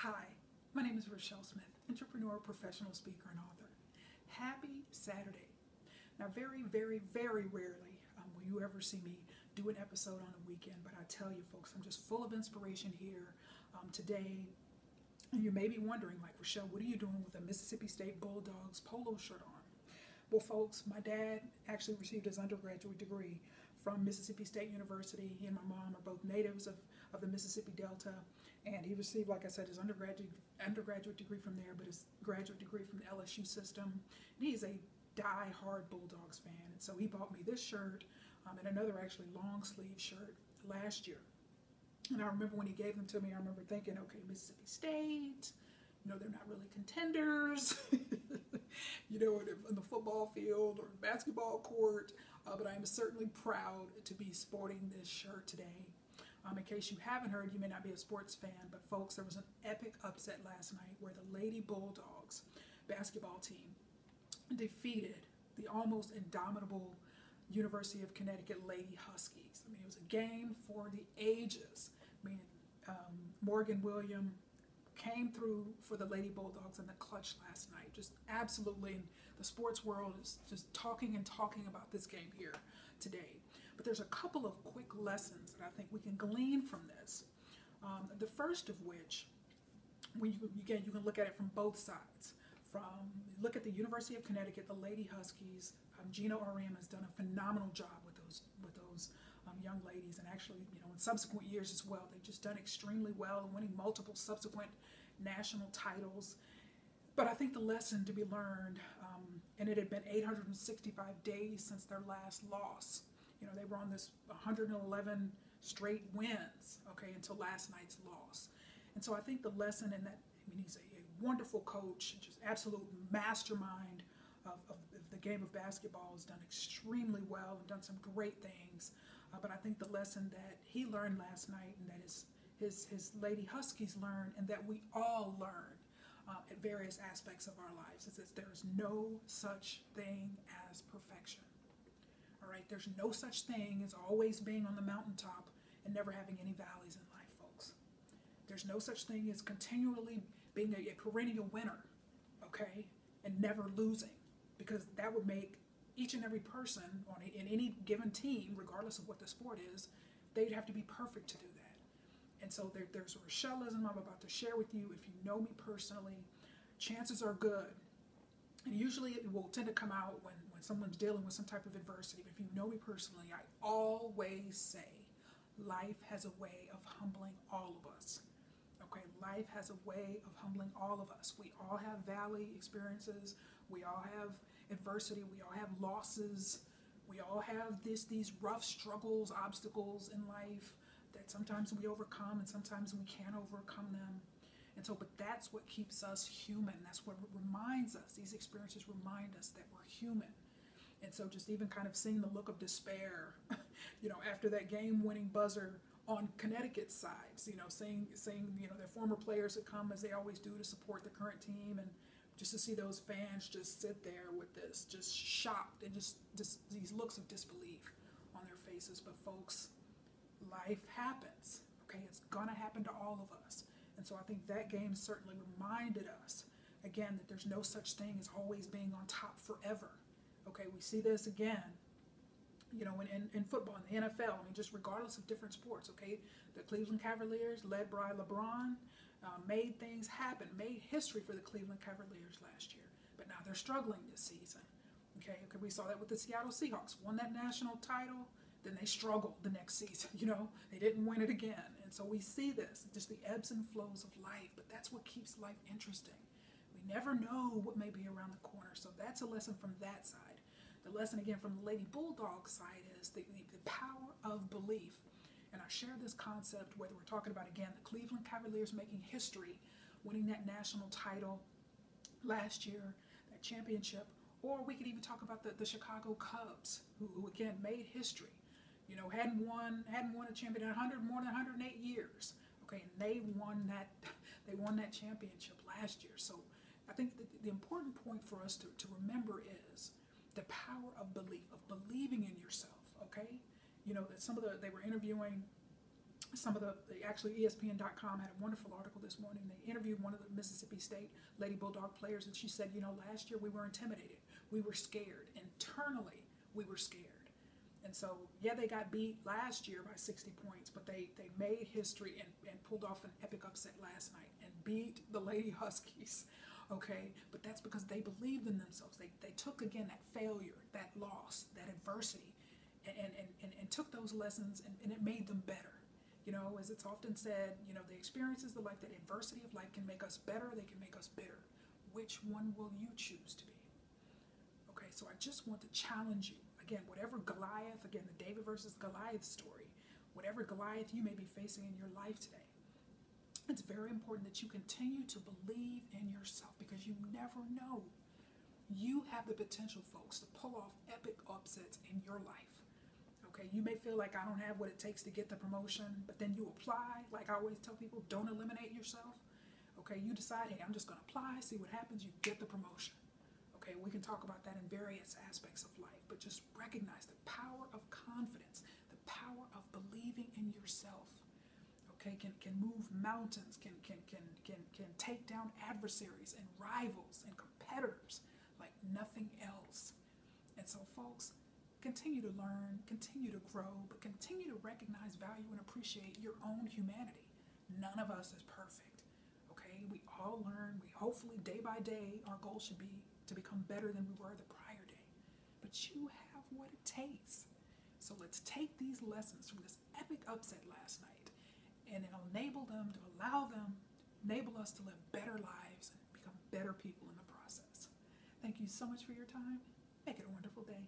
Hi, my name is Rachelle Smith, entrepreneur, professional speaker, and author. Happy Saturday. Now, very, very, very rarely will you ever see me do an episode on a weekend, but I tell you folks, I'm just full of inspiration here today. And you may be wondering, like, Rachelle, what are you doing with a Mississippi State Bulldogs polo shirt on? Well, folks, my dad actually received his undergraduate degree from Mississippi State University. He and my mom are both natives of the Mississippi Delta, and he received, like I said, his undergraduate degree from there, but his graduate degree from the LSU system. And he's a die-hard Bulldogs fan, and so he bought me this shirt and another actually long sleeve shirt last year. And I remember when he gave them to me, I remember thinking, okay, Mississippi State, they're not really contenders, in the football field or basketball court, but I am certainly proud to be sporting this shirt today. In case you haven't heard, you may not be a sports fan, but folks, there was an epic upset last night where the Lady Bulldogs basketball team defeated the almost indomitable University of Connecticut Lady Huskies. I mean, it was a game for the ages. Morgan Williams came through for the Lady Bulldogs in the clutch last night. Just absolutely, and the sports world is just talking about this game here today. But there's a couple of quick lessons that I think we can glean from this. The first of which, when you can look at it from both sides. Look at the University of Connecticut, the Lady Huskies. Geno Auriemma has done a phenomenal job with those young ladies, and actually, in subsequent years as well, they've just done extremely well, winning multiple subsequent national titles. But I think the lesson to be learned, and it had been 865 days since their last loss. They were on this 111 straight wins, until last night's loss. And so I think the lesson in that, he's a wonderful coach, just absolute mastermind of the game of basketball, has done extremely well and done some great things. But I think the lesson that he learned last night, and that his Lady Huskies learned, and that we all learn at various aspects of our lives, is that there is no such thing as perfection. All right, there's no such thing as always being on the mountaintop and never having any valleys in life, folks. There's no such thing as continually being a perennial winner, and never losing, because that would make each and every person in any given team, regardless of what the sport is, they'd have to be perfect to do that. And so there's a Rachelleism I'm about to share with you. If you know me personally, chances are good, and usually it will tend to come out when someone's dealing with some type of adversity. But if you know me personally, I always say life has a way of humbling all of us. Life has a way of humbling all of us. We all have valley experiences. We all have adversity. We all have losses. We all have these rough struggles, obstacles in life that sometimes we overcome and sometimes we can't overcome them. And so, but that's what keeps us human. That's what reminds us. These experiences remind us that we're human. And so just even kind of seeing the look of despair, after that game-winning buzzer on Connecticut's side, seeing their former players that come, as they always do, to support the current team, and just to see those fans just sit there with this, just shocked, and just these looks of disbelief on their faces. But folks, life happens, It's gonna happen to all of us. And so I think that game certainly reminded us, again, that there's no such thing as always being on top forever. We see this again, in football, in the NFL, just regardless of different sports, The Cleveland Cavaliers, led by LeBron, made things happen, made history for the Cleveland Cavaliers last year. But now they're struggling this season, We saw that with the Seattle Seahawks, won that national title, then they struggled the next season, They didn't win it again. And so we see this, just the ebbs and flows of life, but that's what keeps life interesting. We never know what may be around the corner. So that's a lesson from that side. The lesson, again, from the Lady Bulldog side is the power of belief. And I share this concept whether we're talking about, again, the Cleveland Cavaliers making history, winning that national title last year, that championship, or we could even talk about the Chicago Cubs, who again made history. Hadn't won a championship in more than 108 years. And they won that championship last year. So I think the important point for us to remember is the power of belief, of believing in yourself. That they were interviewing some of actually ESPN.com had a wonderful article this morning. They interviewed one of the Mississippi State Lady Bulldog players, and she said, last year we were intimidated. We were scared. Internally, we were scared. And so, yeah, they got beat last year by 60 points, but they made history and pulled off an epic upset last night and beat the Lady Huskies, okay? But that's because they believed in themselves. They took, again, that failure, that loss, that adversity, and took those lessons, and it made them better. As it's often said, the experiences of life, that adversity of life can make us better, they can make us bitter. Which one will you choose to be? Okay, so I just want to challenge you. Again, whatever Goliath, again, the David versus Goliath story, whatever Goliath you may be facing in your life today, it's very important that you continue to believe in yourself, because you never know. You have the potential, folks, to pull off epic upsets in your life. Okay, you may feel like I don't have what it takes to get the promotion, but then you apply. Like I always tell people, don't eliminate yourself. Okay, you decide, hey, I'm just going to apply, see what happens, you get the promotion. Okay, we can talk about that in various aspects of life, but just recognize the power of confidence, the power of believing in yourself. Okay, can move mountains, can take down adversaries and rivals and competitors like nothing else. And so, folks, continue to learn, continue to grow, but continue to recognize, value, and appreciate your own humanity. None of us is perfect. Okay, we all learn. We hopefully, day by day, our goal should be to become better than we were the prior day. But you have what it takes. So let's take these lessons from this epic upset last night, and it'll enable us to live better lives and become better people in the process. Thank you so much for your time. Make it a wonderful day.